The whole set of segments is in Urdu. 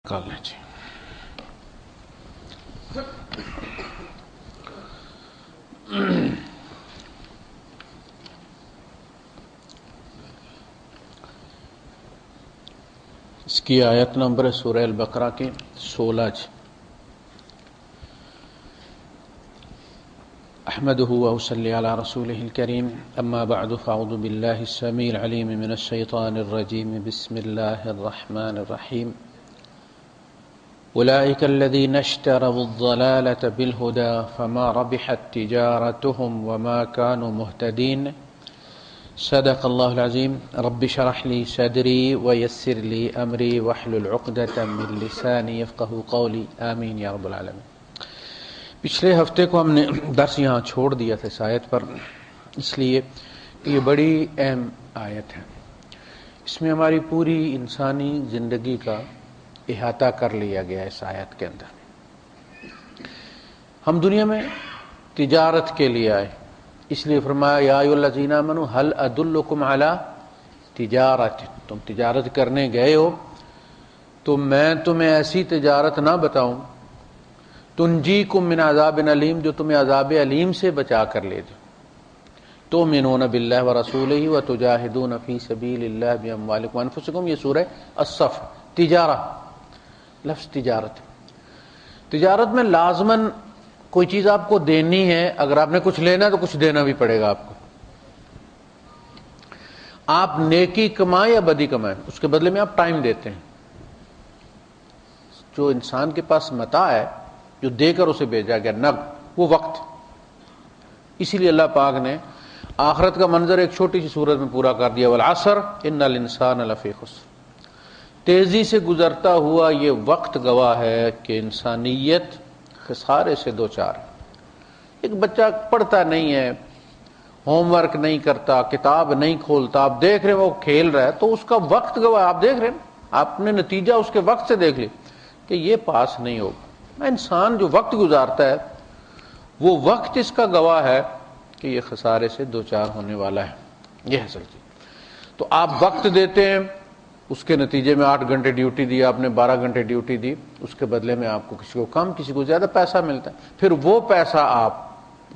نکالنا چاہیے۔ اس کی آیت نمبر سورہ البقرہ کی 16 احمدہ وصلی علی رسولہ الکریم اما بعد فاعوذ باللہ السمیع العلیم من الشیطان الرجیم بسم اللہ الرحمن الرحیم أولئك الذين اشتروا الضلالة بالهدى فما ربحت تجارتهم وما كانوا مهتدين صدق الله العظيم رب اشرح لي صدري ويسر لي أمري واحلل عقدة من لساني يفقهوا قولي آمين يا رب العالمين۔ پچھلے ہفتے کو ہم نے درس یہاں چھوڑ دیا تھا اس آیت پر، اس لیے کہ یہ بڑی اہم آیت ہے۔ اس میں ہماری پوری انسانی زندگی کا احاطہ کر لیا گیا اس آیت کے اندر۔ ہم دنیا میں تجارت کے لیے آئے، اس لیے فرمایا یا ایھا الذین آمنوا هل ادلکم علی تجارت، تم تجارت کرنے گئے ہو تو میں تمہیں ایسی تجارت نہ بتاؤں تنجیکم من عذاب علیم، جو تمہیں عذاب علیم سے بچا کر لے جائے۔ تؤمنون باللہ ورسولہ وتجاہدون فی سبیل اللہ باموالکم وانفسکم، یہ سورہ الصف۔ تجارہ لفظ تجارت میں لازماً کوئی چیز آپ کو دینی ہے، اگر آپ نے کچھ لینا ہے تو کچھ دینا بھی پڑے گا آپ کو۔ آپ نیکی کمائیں یا بدی کمائیں، اس کے بدلے میں آپ ٹائم دیتے ہیں۔ جو انسان کے پاس متاع ہے، جو دے کر اسے بھیجا گیا نقد، وہ وقت۔ اسی لیے اللہ پاک نے آخرت کا منظر ایک چھوٹی سی سورت میں پورا کر دیا، والعصر ان الانسان لفی خسر۔ تیزی سے گزرتا ہوا یہ وقت گواہ ہے کہ انسانیت خسارے سے دوچار ہے۔ ایک بچہ پڑھتا نہیں ہے، ہوم ورک نہیں کرتا، کتاب نہیں کھولتا، آپ دیکھ رہے ہیں وہ کھیل رہا ہے تو اس کا وقت گواہ، آپ دیکھ رہے ہیں، آپ نے نتیجہ اس کے وقت سے دیکھ لی کہ یہ پاس نہیں ہوگا۔ انسان جو وقت گزارتا ہے وہ وقت اس کا گواہ ہے کہ یہ خسارے سے دوچار ہونے والا ہے۔ یہ ہے اصل چیز۔ تو آپ وقت دیتے ہیں، اس کے نتیجے میں 8 گھنٹے ڈیوٹی دی، آپ نے 12 گھنٹے ڈیوٹی دی، اس کے بدلے میں آپ کو کسی کو کم کسی کو زیادہ پیسہ ملتا ہے۔ پھر وہ پیسہ آپ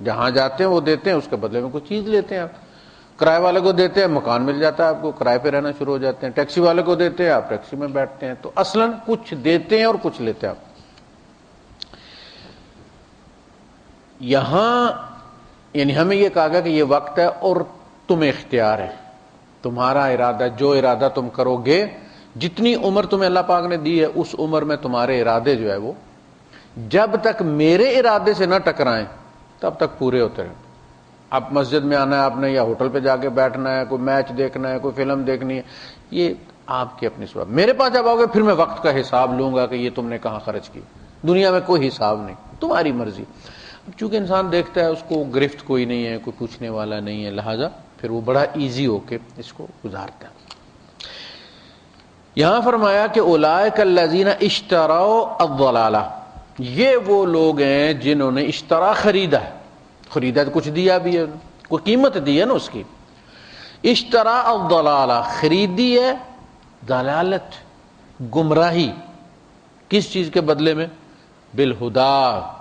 جہاں جاتے ہیں وہ دیتے ہیں، اس کے بدلے میں کوئی چیز لیتے ہیں۔ آپ کرائے والے کو دیتے ہیں، مکان مل جاتا ہے آپ کو، کرائے پہ رہنا شروع ہو جاتے ہیں۔ ٹیکسی والے کو دیتے ہیں، آپ ٹیکسی میں بیٹھتے ہیں۔ تو اصلاً کچھ دیتے ہیں اور کچھ لیتے ہیں آپ۔ یہاں یعنی ہمیں یہ کہا گیا کہ یہ وقت ہے اور تمہیں اختیار ہے، تمہارا ارادہ، جو ارادہ تم کرو گے، جتنی عمر تمہیں اللہ پاک نے دی ہے اس عمر میں تمہارے ارادے جو ہے وہ جب تک میرے ارادے سے نہ ٹکرائیں تب تک پورے ہوتے رہیں۔ اب مسجد میں آنا ہے آپ نے، یا ہوٹل پہ جا کے بیٹھنا ہے، کوئی میچ دیکھنا ہے، کوئی فلم دیکھنی ہے، یہ آپ کی اپنی سواب۔ میرے پاس جب آؤ گے پھر میں وقت کا حساب لوں گا کہ یہ تم نے کہاں خرچ کی۔ دنیا میں کوئی حساب نہیں، تمہاری مرضی۔ چونکہ انسان دیکھتا ہے اس کو گرفت کوئی نہیں ہے، کوئی پوچھنے والا نہیں ہے، لہذا پھر وہ بڑا ایزی ہو کے اس کو گزارتا ہے۔ یہاں فرمایا کہ اولئک الذین اشتروا الضلالہ، یہ وہ لوگ ہیں جنہوں نے اشترا خریدا ہے، خریدا تو کچھ دیا بھی ہے، کوئی قیمت دی ہے نا اس کی۔ اشترا الضلالہ، خریدی ہے ضلالت، گمراہی، کس چیز کے بدلے میں؟ بالہدی،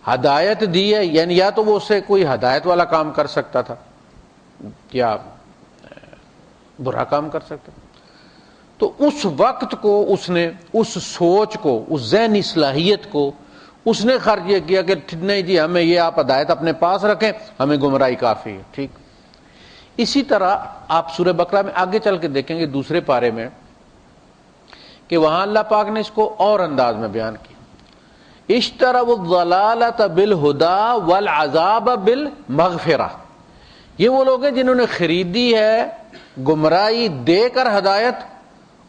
ہدایت دی ہے، یعنی یا تو وہ اس سے کوئی ہدایت والا کام کر سکتا تھا یا برا کام کر سکتا، تو اس وقت کو اس نے، اس سوچ کو، اس ذہنی صلاحیت کو اس نے خرچ یہ کیا کہ نہیں جی ہمیں یہ آپ ہدایت اپنے پاس رکھیں، ہمیں گمراہی کافی ہے۔ ٹھیک، اسی طرح آپ سورہ بقرہ میں آگے چل کے دیکھیں گے دوسرے پارے میں کہ وہاں اللہ پاک نے اس کو اور انداز میں بیان کیا۔ اشتروا الضلالۃ بالہدی والعذاب بالمغفرہ، یہ وہ لوگ ہیں جنہوں نے خریدی ہے گمراہی دے کر ہدایت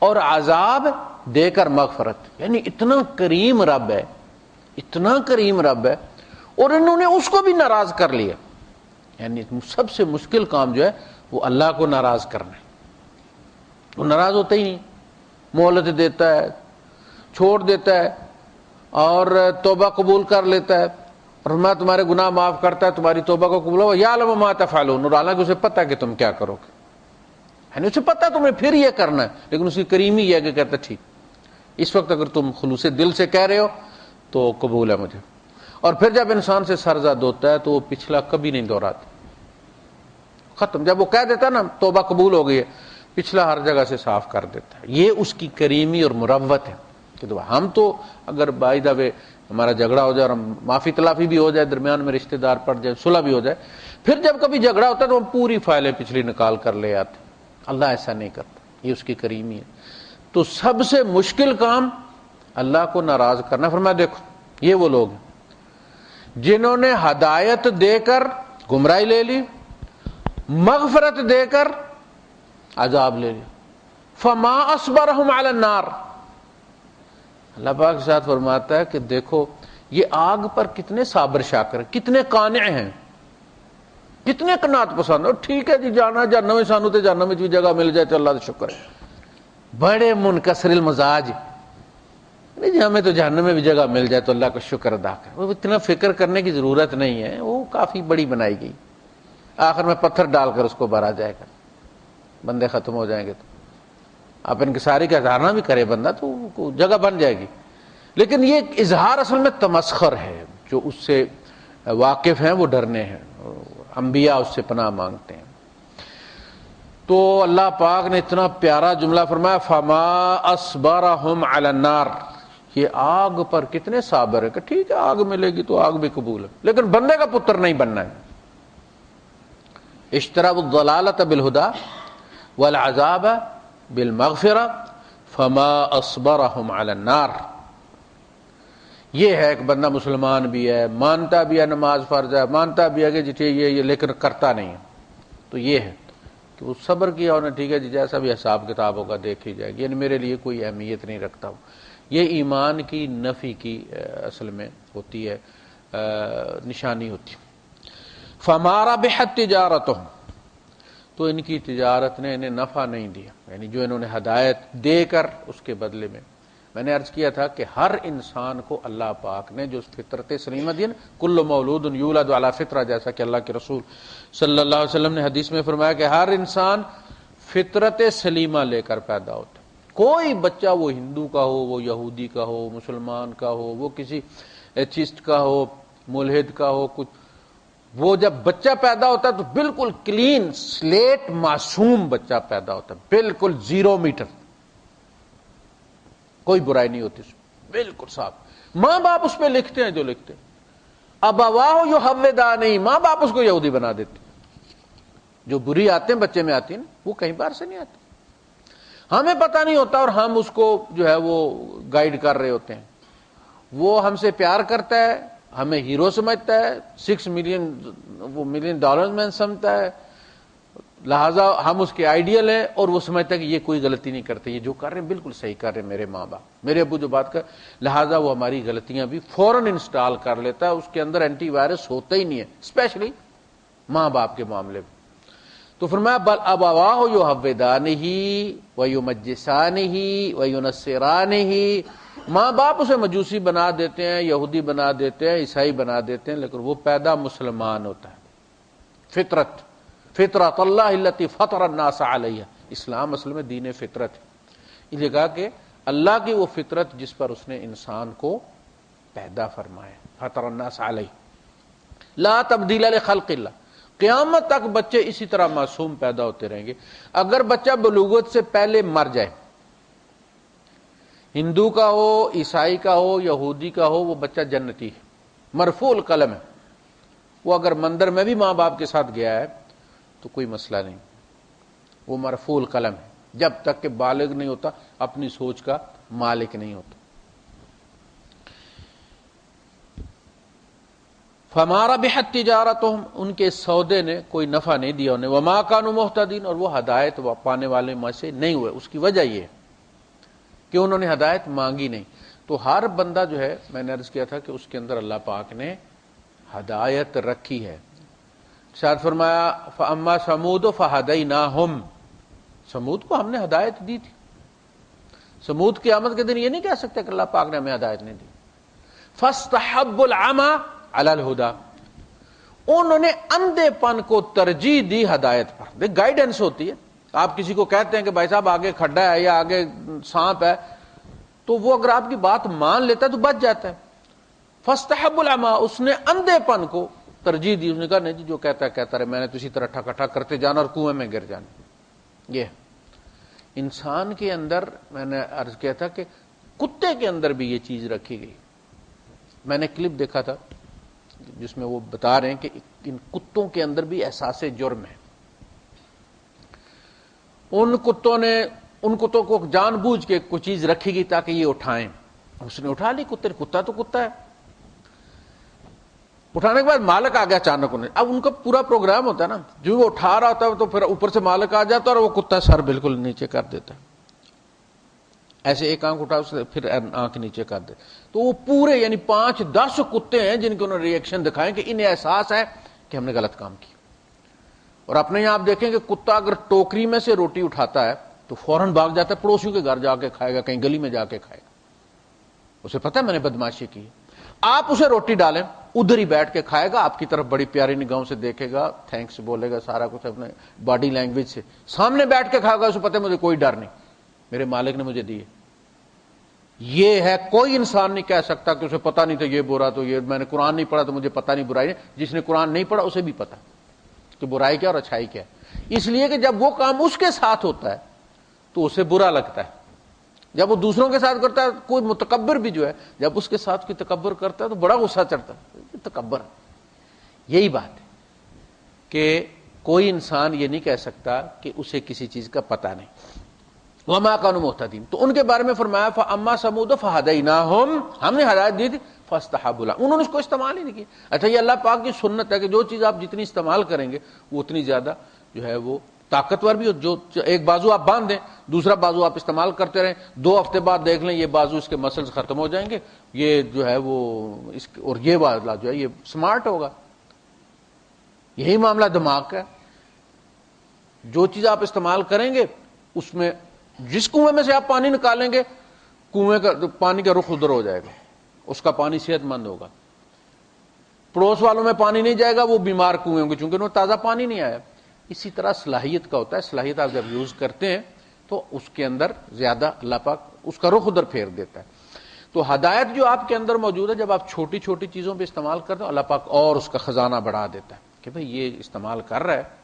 اور عذاب دے کر مغفرت۔ یعنی اتنا کریم رب ہے، اتنا کریم رب ہے، اور انہوں نے اس کو بھی ناراض کر لیا۔ یعنی سب سے مشکل کام جو ہے وہ اللہ کو ناراض کرنا ہے۔ وہ ناراض ہوتا ہی نہیں، مہلت دیتا ہے، چھوڑ دیتا ہے اور توبہ قبول کر لیتا ہے، اور میں تمہارے گناہ معاف کرتا ہے، تمہاری توبہ کو قبول ہو، یعلم ما تفعلون، اور حالانکہ اسے پتہ ہے کہ تم کیا کرو گے۔ یعنی اسے پتا تمہیں پھر یہ کرنا ہے، لیکن اس کی کریمی یہ ہے کہ کہتا ٹھیک اس وقت اگر تم خلوص دل سے کہہ رہے ہو تو قبول ہے مجھے. اور پھر جب انسان سے سرزد ہوتا ہے تو وہ پچھلا کبھی نہیں دہراتا، ختم. جب وہ کہہ دیتا ہے نا توبہ قبول ہو گئی ہے، پچھلا ہر جگہ سے صاف کر دیتا ہے. یہ اس کی کریمی اور مروت ہے کہ ہم تو اگر بائی دا وے ہمارا جھگڑا ہو جائے اور ہم معافی تلافی بھی ہو جائے، درمیان میں رشتہ دار پڑ جائے، صلح بھی ہو جائے، پھر جب کبھی جھگڑا ہوتا ہے تو ہم پوری فائلیں پچھلی نکال کر لے آتے. اللہ ایسا نہیں کرتا، یہ اس کی کریمی ہے. تو سب سے مشکل کام اللہ کو ناراض کرنا. فرمایا دیکھو یہ وہ لوگ ہیں جنہوں نے ہدایت دے کر گمراہی لے لی، مغفرت دے کر عذاب لے لیا. فما اصبرهم علی النار، اللہ پاک کے ساتھ فرماتا ہے کہ دیکھو یہ آگ پر کتنے صابر شاکر، کتنے قانع ہیں، کتنے قناعت پسند. اور ٹھیک ہے جی جانا جہنم میں، سانو تے جہنم میں بھی جگہ مل جائے تو اللہ کا شکر ہے. بڑے منکسر المزاج، نہیں جی ہمیں تو جہنم میں بھی جگہ مل جائے تو اللہ کا شکر ادا کرے. وہ اتنا فکر کرنے کی ضرورت نہیں ہے، وہ کافی بڑی بنائی گئی. آخر میں پتھر ڈال کر اس کو بھرا جائے گا، بندے ختم ہو جائیں گے. تو آپ انکساری کا اظہار بھی کرے بندہ تو جگہ بن جائے گی. لیکن یہ اظہار اصل میں تمسخر ہے. جو اس سے واقف ہیں وہ ڈرنے ہیں، انبیاء اس سے پناہ مانگتے ہیں. تو اللہ پاک نے اتنا پیارا جملہ فرمایا فما اصبرهم علی النار، یہ آگ پر کتنے صابر ہے کہ ٹھیک ہے آگ ملے گی تو آگ بھی قبول ہے، لیکن بندے کا پتر نہیں بننا ہے. اشتروا الضلالۃ بالہدی والعذاب بالمغفرہ فما اصبرهم علی النار. یہ ہے کہ بندہ مسلمان بھی ہے، مانتا بھی ہے نماز فرض ہے، مانتا بھی ہے کہ جی یہ لیکن کرتا نہیں ہے. تو یہ ہے کہ وہ صبر کیا انہوں نے، ٹھیک ہے جی جیسا بھی حساب کتاب ہوگا دیکھی جائے گی، یعنی میرے لیے کوئی اہمیت نہیں رکھتا. یہ ایمان کی نفی کی اصل میں ہوتی ہے، نشانی ہوتی. فما ربحت تجارتهم، تو ان کی تجارت نے انہیں نفع نہیں دیا، یعنی جو انہوں نے ہدایت دے کر اس کے بدلے میں نے عرض کیا تھا کہ ہر انسان کو اللہ پاک نے جو فطرت سلیمہ دی، کل مولود یولد علی فطرہ، جیسا کہ اللہ کے رسول صلی اللہ علیہ وسلم نے حدیث میں فرمایا کہ ہر انسان فطرت سلیمہ لے کر پیدا ہوتا ہے. کوئی بچہ وہ ہندو کا ہو، وہ یہودی کا ہو، مسلمان کا ہو، وہ کسی ایتھیسٹ کا ہو، ملحد کا ہو، کچھ وہ جب بچہ پیدا ہوتا ہے تو بالکل کلین سلیٹ معصوم بچہ پیدا ہوتا ہے، بالکل 0 میٹر، کوئی برائی نہیں ہوتی اس میں، بالکل صاف. ماں باپ اس پہ لکھتے ہیں جو لکھتے ہیں. ابواہ یحودانہ، ماں باپ اس کو یہودی بنا دیتے. جو بری آتے ہیں بچے میں آتی ہیں وہ کہیں بار سے نہیں آتی، ہمیں پتہ نہیں ہوتا اور ہم اس کو جو ہے وہ گائیڈ کر رہے ہوتے ہیں. وہ ہم سے پیار کرتا ہے، ہمیں ہیرو سمجھتا ہے، $6 ملین میں سمجھتا ہے، لہذا ہم اس کے آئیڈیل ہیں اور وہ سمجھتا ہے کہ یہ کوئی غلطی نہیں کرتے، یہ جو کر رہے ہیں بالکل صحیح کر رہے ہیں میرے ماں باپ، میرے ابو جو بات کر، لہذا وہ ہماری غلطیاں بھی فوراً انسٹال کر لیتا ہے. اس کے اندر اینٹی وائرس ہوتا ہی نہیں ہے، اسپیشلی ماں باپ کے معاملے میں. تو فرمایا بل ابواہ یحودانہ ویمجسانہ وینصرانہ، ماں باپ اسے مجوسی بنا دیتے ہیں، یہودی بنا دیتے ہیں، عیسائی بنا دیتے ہیں، لیکن وہ پیدا مسلمان ہوتا ہے. فطرت اللہ التی فطر الناس علیہ، اسلام اصل میں دین فطرت ہے. اس لیے کہا کہ اللہ کی وہ فطرت جس پر اس نے انسان کو پیدا فرمایا، فطر الناس علیہ لا تبدیل لخلق اللہ. قیامت تک بچے اسی طرح معصوم پیدا ہوتے رہیں گے. اگر بچہ بلوغت سے پہلے مر جائے، ہندو کا ہو، عیسائی کا ہو، یہودی کا ہو، وہ بچہ جنتی ہے، مرفوع القلم ہے. وہ اگر مندر میں بھی ماں باپ کے ساتھ گیا ہے تو کوئی مسئلہ نہیں، وہ مرفوع القلم ہے جب تک کہ بالغ نہیں ہوتا، اپنی سوچ کا مالک نہیں ہوتا. فما ربحت تجارتهم، ان کے سودے نے کوئی نفع نہیں دیا انہیں. وما كانوا مهتدين، اور وہ ہدایت پانے والے میں سے نہیں ہوئے. اس کی وجہ یہ کہ انہوں نے ہدایت مانگی نہیں. تو ہر بندہ جو ہے، میں نے عرض کیا تھا کہ اس کے اندر اللہ پاک نے ہدایت رکھی ہے. شاید فرمایا فاما ثمود فہدیناہم، سمود کو ہم نے ہدایت دی تھی. سمود قیامت کے دن یہ نہیں کہہ سکتے کہ اللہ پاک نے ہمیں ہدایت نہیں دی. فاستحبوا العمى علی الہدی، انہوں نے اندھے پن کو ترجیح دی ہدایت پر. دیکھ گائیڈنس ہوتی ہے، آپ کسی کو کہتے ہیں کہ بھائی صاحب آگے کھڈا ہے یا آگے سانپ ہے، تو وہ اگر آپ کی بات مان لیتا ہے تو بچ جاتا ہے. فاستحب العمى، اس نے اندھے پن کو ترجیح دی. اس نے کہا نہیں جی جو کہتا ہے کہتا رہے، میں نے تو اسی طرح ٹھکا ٹھک کرتے جانا اور کنویں میں گر جانا. یہ انسان کے اندر میں نے عرض کیا تھا کہ کتے کے اندر بھی یہ چیز رکھی گئی. میں نے کلپ دیکھا تھا جس میں وہ بتا رہے ہیں کہ ان کتوں کے اندر بھی احساس جرم ہے. ان کتوں کو جان بوجھ کے کوئی چیز رکھی گئی تاکہ یہ اٹھائیں. اس نے اٹھا لی، کتا تو کتا ہے. اٹھانے کے بعد مالک آ گیا اچانک انہیں. اب ان کا پورا پروگرام ہوتا ہے نا، جو وہ اٹھا رہا ہوتا ہے تو پھر اوپر سے مالک آ جاتا ہے اور وہ کتا سر بالکل نیچے کر دیتا ہے. ایسے ایک آنکھ اٹھا پھر آنکھ نیچے کر دے. تو وہ پورے یعنی 5-10 کتے ہیں جن کے انہوں نے ری ایکشن دکھائے کہ انہیں احساس ہے کہ ہم نے غلط کام کیا. اور اپنے یہاں آپ دیکھیں کہ کتا اگر ٹوکری میں سے روٹی اٹھاتا ہے تو فوراً بھاگ جاتا ہے، پڑوسیوں کے گھر جا کے کھائے گا، کہیں گلی میں جا کے کھائے گا. اسے پتہ ہے میں نے بدماشی کی. آپ اسے روٹی ڈالیں ادھر ہی بیٹھ کے کھائے گا، آپ کی طرف بڑی پیاری نگاہوں سے دیکھے گا، تھینکس بولے گا، سارا کچھ اپنے باڈی لینگویج سے سامنے بیٹھ کے کھائے گا. اسے پتہ ہے مجھے کوئی ڈر نہیں، میرے مالک نے مجھے دیے. یہ ہے کوئی انسان نہیں کہہ سکتا کہ اسے پتہ نہیں تھا یہ برا، تو یہ میں نے قرآن نہیں پڑھا تو مجھے پتہ نہیں برائی نہیں. جس نے قرآن نہیں پڑھا اسے بھی پتہ کہ برائی کیا اور اچھائی کیا. اس لیے کہ جب وہ کام اس کے ساتھ ہوتا ہے تو اسے برا لگتا ہے. جب وہ دوسروں کے ساتھ کرتا ہے، کوئی متکبر بھی جو ہے جب اس کے ساتھ کوئی تکبر کرتا ہے تو بڑا غصہ چڑھتا ہے، یہ تکبر. یہی بات ہے کہ کوئی انسان یہ نہیں کہہ سکتا کہ اسے کسی چیز کا پتہ نہیں. وما كانوا مهتدين، تو ان کے بارے میں فرمایا فاما ثمود فهديناهم، ہم نے ہدایت دی تھی، فاستحبوا العمى، انہوں نے اس کو استعمال ہی نہیں کیا. اچھا یہ اللہ پاک کی سنت ہے کہ جو چیز آپ جتنی استعمال کریں گے وہ اتنی زیادہ جو ہے وہ طاقتور بھی ہو. جو ایک بازو آپ باندھ دیں، دوسرا بازو آپ استعمال کرتے رہیں، 2 ہفتے بعد دیکھ لیں یہ بازو اس کے مسلز ختم ہو جائیں گے، یہ جو ہے وہ اور یہ والا جو ہے یہ سمارٹ ہوگا. یہی معاملہ دماغ کا ہے. جو چیز آپ استعمال کریں گے اس میں جس کنویں میں سے آپ پانی نکالیں گے کنویں کا پانی کا رخ ادھر ہو جائے گا، اس کا پانی صحت مند ہوگا. پڑوس والوں میں پانی نہیں جائے گا، وہ بیمار کنویں ہوں گے چونکہ انہوں تازہ پانی نہیں آیا. اسی طرح صلاحیت کا ہوتا ہے، صلاحیت آپ جب یوز کرتے ہیں تو اس کے اندر زیادہ اللہ پاک اس کا رخ ادھر پھیر دیتا ہے. تو ہدایت جو آپ کے اندر موجود ہے جب آپ چھوٹی چھوٹی چیزوں پہ استعمال کرتے ہیں اللہ پاک اور اس کا خزانہ بڑھا دیتا ہے کہ بھئی یہ استعمال کر رہا ہے.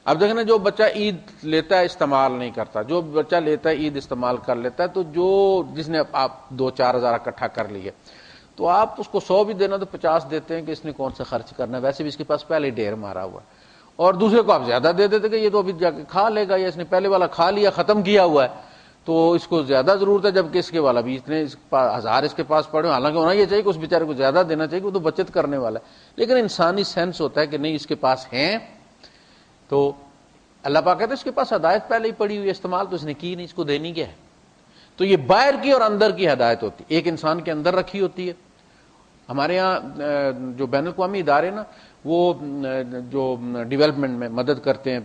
اب دیکھنا جو بچہ عید لیتا ہے استعمال نہیں کرتا، جو بچہ لیتا ہے عید استعمال کر لیتا ہے. تو جس نے آپ 2-4 ہزار اکٹھا کر لیے تو آپ اس کو 100 بھی دینا تو 50 دیتے ہیں کہ اس نے کون سا خرچ کرنا ہے، ویسے بھی اس کے پاس پہلے ڈھیر مارا ہوا ہے. اور دوسرے کو آپ زیادہ دے دیتے کہ یہ تو ابھی جا کے کھا لے گا، یا اس نے پہلے والا کھا لیا ختم کیا ہوا ہے تو اس کو زیادہ ضرورت ہے، جبکہ اس کے والا بھی اتنے 1000 اس کے پاس پڑے. حالانکہ ہونا یہ چاہیے کہ اس بیچارے کو زیادہ دینا چاہیے، وہ تو بچت کرنے والا ہے. لیکن انسانی سینس ہوتا ہے کہ نہیں اس کے پاس ہیں. تو اللہ پاک کہتے ہیں اس کے پاس ہدایت پہلے ہی پڑی ہوئی، استعمال تو اس نے کی نہیں، اس کو دینی کیا ہے. تو یہ باہر کی اور اندر کی ہدایت ہوتی ہے، ایک انسان کے اندر رکھی ہوتی ہے. ہمارے یہاں جو بین الاقوامی ادارے نا وہ جو ڈیولپمنٹ میں مدد کرتے ہیں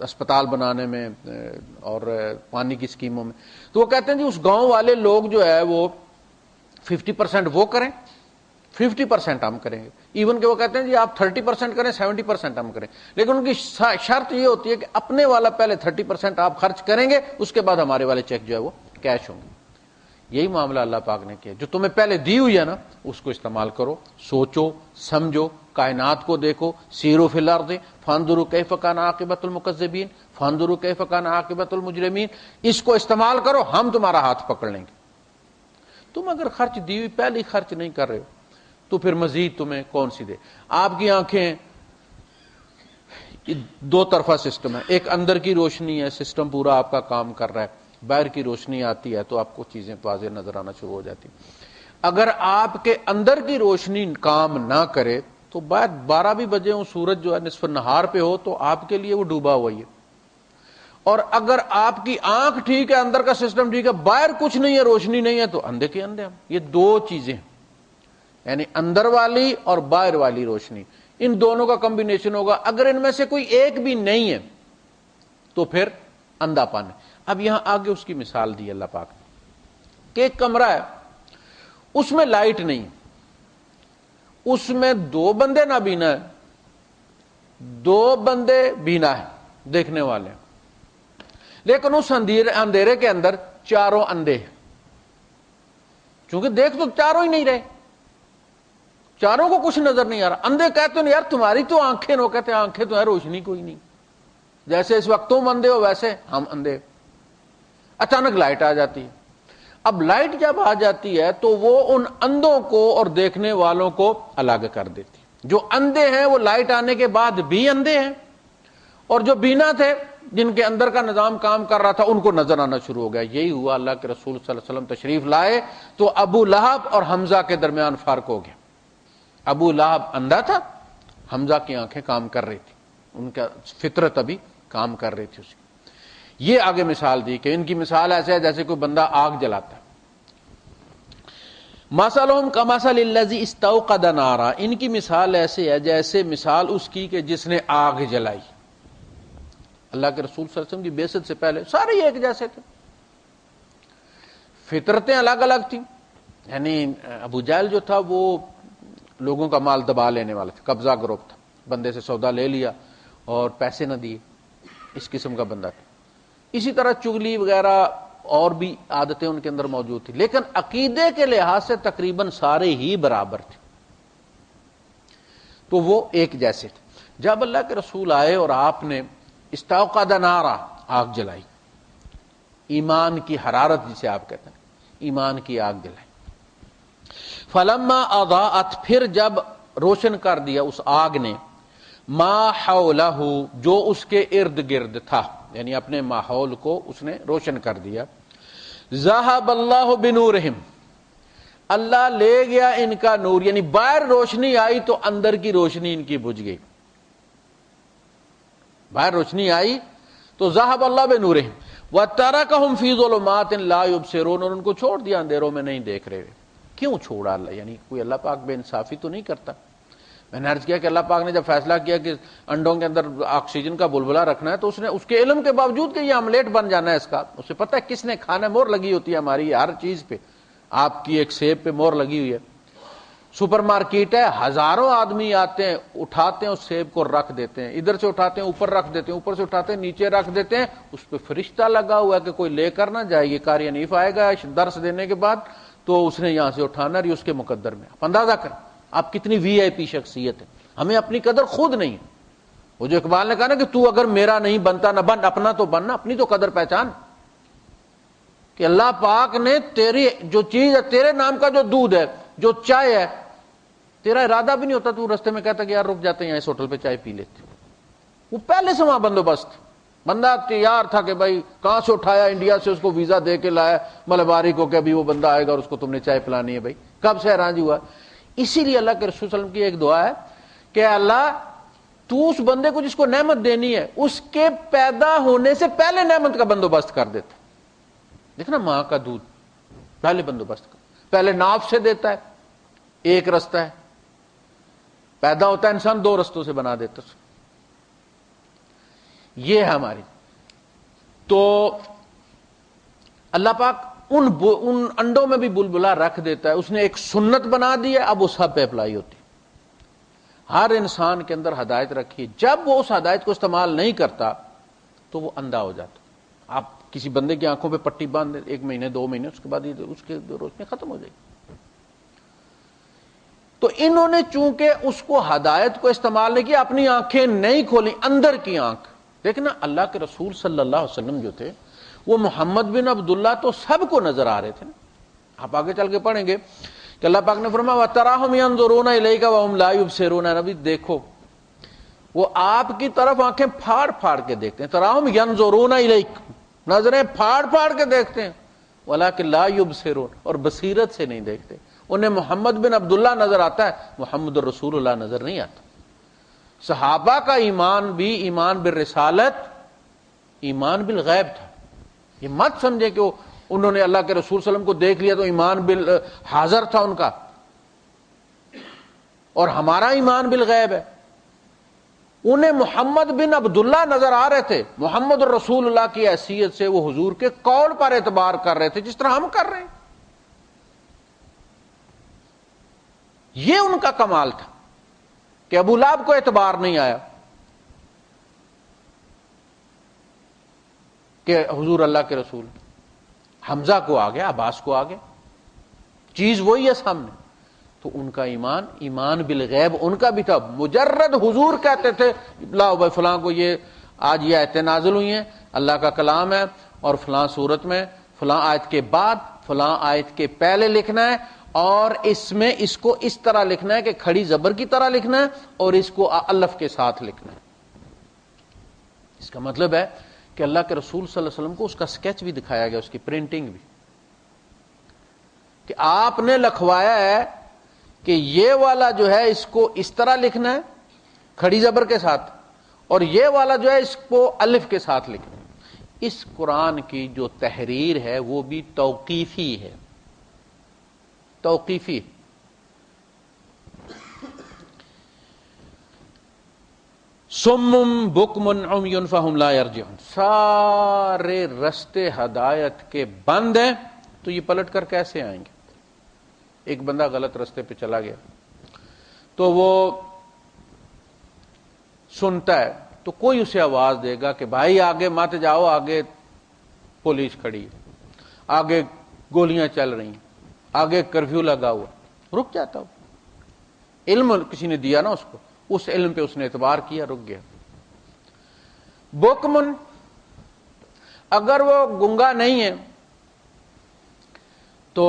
اسپتال بنانے میں اور پانی کی اسکیموں میں، تو وہ کہتے ہیں جی اس گاؤں والے لوگ جو ہے وہ 50% وہ کریں 50% ہم کریں گے. ایون کہ وہ کہتے ہیں جی آپ 30% کریں 70% ہم کریں، لیکن ان کی شرط یہ ہوتی ہے کہ اپنے والا پہلے 30% آپ خرچ کریں گے، اس کے بعد ہمارے والے چیک جو ہے وہ کیش ہوں گے. یہی معاملہ اللہ پاک نے کیا. جو تمہیں پہلے دی ہوئی ہے نا اس کو استعمال کرو، سوچو سمجھو، کائنات کو دیکھو. سیروا فی الارض فانظروا کیف کان عاقبۃ المکذبین فانظروا کیف کان عاقبۃ المجرمین. اس کو استعمال کرو، ہم تمہارا ہاتھ پکڑ لیں گے. تم اگر خرچ دی ہوئی پہلے خرچ نہیں کر رہے ہو تو پھر مزید تمہیں کون سی دے. آپ کی آنکھیں 2 طرفہ سسٹم ہے، ایک اندر کی روشنی ہے، سسٹم پورا آپ کا کام کر رہا ہے، باہر کی روشنی آتی ہے تو آپ کو چیزیں واضح نظر آنا شروع ہو جاتی. اگر آپ کے اندر کی روشنی کام نہ کرے تو باہر 12 بھی بجے ہوں، سورج جو ہے نصف نہار پہ ہو تو آپ کے لیے وہ ڈوبا ہوا ہی ہے. اور اگر آپ کی آنکھ ٹھیک ہے، اندر کا سسٹم ٹھیک ہے، باہر کچھ نہیں ہے، روشنی نہیں ہے، تو اندھے کے اندھے ہم. یہ 2 چیزیں یعنی اندر والی اور باہر والی روشنی، ان دونوں کا کمبینیشن ہوگا. اگر ان میں سے کوئی ایک بھی نہیں ہے تو پھر اندھا پن ہے. اب یہاں آگے اس کی مثال دی اللہ پاک نے کہ ایک کمرہ ہے، اس میں لائٹ نہیں، اس میں 2 بندے نابینا ہے، 2 بندے بینا ہے دیکھنے والے ہیں. لیکن اس اندھیرے کے اندر چاروں اندھے ہیں، چونکہ دیکھ تو چاروں ہی نہیں رہے، چاروں کو کچھ نظر نہیں آ رہا۔ اندھے کہتے ہیں یار تمہاری تو آنکھیں، نو کہتے ہیں آنکھیں تو ہے، روشنی کوئی نہیں، جیسے اس وقت تم اندھے ہو ویسے ہم اندھے۔ اچانک لائٹ آ جاتی ہے۔ اب لائٹ جب آ جاتی ہے تو وہ ان اندھوں کو اور دیکھنے والوں کو الگ کر دیتی ہے۔ جو اندھے ہیں وہ لائٹ آنے کے بعد بھی اندھے ہیں، اور جو بینا تھے جن کے اندر کا نظام کام کر رہا تھا ان کو نظر آنا شروع ہو گیا۔ یہی ہوا، اللہ کے رسول صلی اللہ علیہ وسلم تشریف لائے تو ابو لہب اور حمزہ کے درمیان فرق ہو گیا۔ ابو لہب اندھا تھا، حمزہ کی آنکھیں کام کر رہی تھی، ان کا فطرت ابھی کام کر رہی تھی اس کی۔ یہ آگے مثال دی کہ ان کی مثال ایسے ہے جیسے کوئی بندہ آگ جلاتا ہے۔ مثلہم کمثل الذی استوقد نارا، ان کی مثال ایسے ہے جیسے مثال اس کی کہ جس نے آگ جلائی۔ اللہ کے رسول صلی اللہ علیہ وسلم کی بعثت سے پہلے سارے ایک جیسے تھے، فطرتیں الگ الگ تھیں۔ یعنی ابو جہل جو تھا وہ لوگوں کا مال دبا لینے والا تھا، قبضہ گروپ تھا، بندے سے سودا لے لیا اور پیسے نہ دیے، اس قسم کا بندہ تھا۔ اسی طرح چغلی وغیرہ اور بھی عادتیں ان کے اندر موجود تھی، لیکن عقیدے کے لحاظ سے تقریباً سارے ہی برابر تھے، تو وہ ایک جیسے تھے۔ جب اللہ کے رسول آئے اور آپ نے استوقد نارا، آگ جلائی، ایمان کی حرارت جسے آپ کہتے ہیں، ایمان کی آگ جلائی۔ فلما اضاءت، پھر جب روشن کر دیا اس آگ نے، ما حولہ، جو اس کے ارد گرد تھا، یعنی اپنے ماحول کو اس نے روشن کر دیا۔ ذہب اللہ بنورہم، اللہ لے گیا ان کا نور، یعنی باہر روشنی آئی تو اندر کی روشنی ان کی بجھ گئی۔ باہر روشنی آئی تو ذہب اللہ بنورہم وترکہم فی ظلمات لا یبصرون، اور ان کو چھوڑ دیا اندھیروں میں نہیں دیکھ رہے۔ کیوں چھوڑا اللہ؟ یعنی کوئی اللہ پاک بے انصافی تو نہیں کرتا؟ میں نے عرض کیا کہ اللہ پاک نے جب فیصلہ کیا کہ انڈوں کے اندر آکسیجن کا بلبلہ رکھنا ہے تو اس نے اس کے علم کے باوجود کہ یہ آملیٹ بن جانا ہے اس کا، اسے پتہ ہے کس نے کھانا، مور لگی ہوتی ہے ہماری ہر چیز پہ، آپ کی ایک سیب پہ مور لگی ہوئی ہے۔ سپر مارکیٹ ہے، ہزاروں آدمی آتے ہیں، اٹھاتے ہیں اس سیب کو رکھ دیتے ہیں، ادھر سے اٹھاتے ہیں اوپر رکھ دیتے ہیں، اوپر سے اٹھاتے ہیں نیچے رکھ دیتے ہیں، اس پہ فرشتہ لگا ہوا ہے کہ کوئی لے کر نہ جائے، یہ قاری حنیف آئے گا درس دینے کے بعد تو اس نے یہاں سے اٹھانا، یہ اس کے مقدر میں۔ آپ اندازہ کریں آپ کتنی وی آئی پی شخصیت ہے، ہمیں اپنی قدر خود نہیں۔ وہ جو اقبال نے کہا نا کہ تو اگر میرا نہیں بنتا نہ بن، اپنا تو بننا، اپنی تو قدر پہچان، کہ اللہ پاک نے تیری جو چیز ہے، تیرے نام کا جو دودھ ہے، جو چائے ہے، تیرا ارادہ بھی نہیں ہوتا، تو رستے میں کہتا کہ یار رک جاتے ہیں اس ہوٹل پہ چائے پی لیتے، وہ پہلے سے وہاں بندوبست، بندہ تیار تھا کہ بھائی کہاں سے اٹھایا، انڈیا سے اس کو ویزا دے کے لایا ملباری کو کہ ابھی وہ بندہ آئے گا اور اس کو تم نے چائے پلانی ہے، بھائی کب سے ارانج ہوا۔ اسی لیے اللہ کے رسول صلی اللہ علیہ وسلم کی ایک دعا ہے کہ اللہ تو اس بندے کو جس کو نعمت دینی ہے اس کے پیدا ہونے سے پہلے نعمت کا بندوبست کر دیتا۔ دیکھنا ماں کا دودھ پہلے بندوبست کر، پہلے ناف سے دیتا ہے، ایک رستہ ہے، پیدا ہوتا ہے انسان دو رستوں سے بنا دیتا۔ یہ ہے ہماری۔ تو اللہ پاک ان انڈوں میں بھی بلبلا رکھ دیتا ہے، اس نے ایک سنت بنا دی ہے، اب وہ سب پہ اپلائی ہوتی ہے۔ ہر انسان کے اندر ہدایت رکھی، جب وہ اس ہدایت کو استعمال نہیں کرتا تو وہ اندھا ہو جاتا۔ آپ کسی بندے کی آنکھوں پہ پٹی باندھ دیں 1 مہینے 2 مہینے، اس کے بعد اس کی روشنی ختم ہو جائے گی۔ تو انہوں نے چونکہ اس کو ہدایت کو استعمال نہیں کیا، اپنی آنکھیں نہیں کھولی، اندر کی آنکھ۔ دیکھنا اللہ کے رسول صلی اللہ علیہ وسلم جو تھے وہ محمد بن عبداللہ تو سب کو نظر آ رہے تھے نا۔ آپ آگے چل کے پڑھیں گے کہ اللہ پاک نے فرمایا وَتَرَاهُمْ يَنظُرُونَ إِلَيْكَ وَهُمْ لَا يُبْصِرُونَ، نبی دیکھو وہ آپ کی طرف آنکھیں پھاڑ پھاڑ کے دیکھتے ہیں، تَرَاهُمْ يَنظُرُونَ إِلَيْكَ، نظریں پھاڑ پھاڑ کے دیکھتے ہیں، وَلَكِنْ لَا يُبْصِرُونَ، اور بصیرت سے نہیں دیکھتے۔ انہیں محمد بن عبداللہ نظر آتا ہے، محمد الرسول اللہ نظر نہیں آتا۔ صحابہ کا ایمان بھی ایمان بالرسالت، ایمان بالغیب تھا۔ یہ مت سمجھے کہ انہوں نے اللہ کے رسول صلی اللہ علیہ وسلم کو دیکھ لیا تو ایمان بالحاضر تھا ان کا، اور ہمارا ایمان بالغیب ہے۔ انہیں محمد بن عبداللہ نظر آ رہے تھے، محمد الرسول اللہ کی حیثیت سے وہ حضور کے قول پر اعتبار کر رہے تھے جس طرح ہم کر رہے ہیں۔ یہ ان کا کمال تھا کہ ابو لہب کو اعتبار نہیں آیا کہ حضور اللہ کے رسول، حمزہ کو آ گیا، عباس کو آ گیا، چیز وہی ہے سامنے. تو ان کا ایمان بالغیب ان کا بھی تھا. مجرد حضور کہتے تھے لا بھائی فلاں کو یہ آج یہ آیتیں نازل ہوئی ہیں، اللہ کا کلام ہے، اور فلاں صورت میں فلاں آیت کے بعد فلاں آیت کے پہلے لکھنا ہے، اور اس میں اس کو اس طرح لکھنا ہے کہ کھڑی زبر کی طرح لکھنا ہے، اور اس کو الف کے ساتھ لکھنا ہے. اس کا مطلب ہے کہ اللہ کے رسول صلی اللہ علیہ وسلم کو اس کا سکیچ بھی دکھایا گیا، اس کی پرنٹنگ بھی، کہ آپ نے لکھوایا ہے کہ یہ والا جو ہے اس کو اس طرح لکھنا ہے کھڑی زبر کے ساتھ، اور یہ والا جو ہے اس کو الف کے ساتھ لکھنا ہے. اس قرآن کی جو تحریر ہے وہ بھی توقیفی ہے، توقیفی. سم بکم عمی فہم لا یرجعون، سارے رستے ہدایت کے بند ہیں، تو یہ پلٹ کر کیسے آئیں گے؟ ایک بندہ غلط رستے پہ چلا گیا تو وہ سنتا ہے تو کوئی اسے آواز دے گا کہ بھائی آگے مت جاؤ، آگے پولیس کھڑی، آگے گولیاں چل رہی ہیں، آگے کرفیو لگا ہوا، رک جاتا ہو. علم کسی نے دیا نا اس کو، اس علم پہ اس نے اعتبار کیا، رک گیا. بکمن، اگر وہ گنگا نہیں ہے تو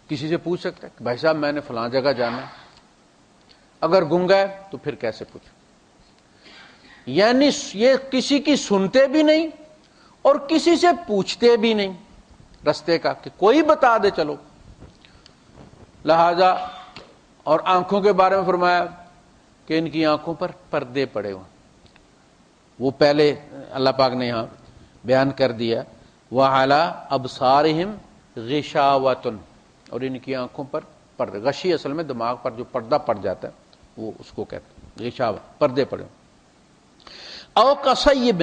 کسی سے پوچھ سکتا ہے کہ بھائی صاحب میں نے فلاں جگہ جانا ہے. اگر گنگا ہے تو پھر کیسے پوچھ؟ یعنی یہ کسی کی سنتے بھی نہیں اور کسی سے پوچھتے بھی نہیں رستے کا کہ کوئی بتا دے چلو. لہذا اور آنکھوں کے بارے میں فرمایا کہ ان کی آنکھوں پر پردے پڑے ہوئے، وہ پہلے اللہ پاک نے یہاں بیان کر دیا. وَعَلَىٰ أَبْصَارِهِمْ غِشَاوَةٌ، اور ان کی آنکھوں پر پردے، غشی اصل میں دماغ پر جو پردہ پڑ جاتا ہے وہ اس کو کہتے ہیں غشاوہ، پردے پڑے. او کصیب،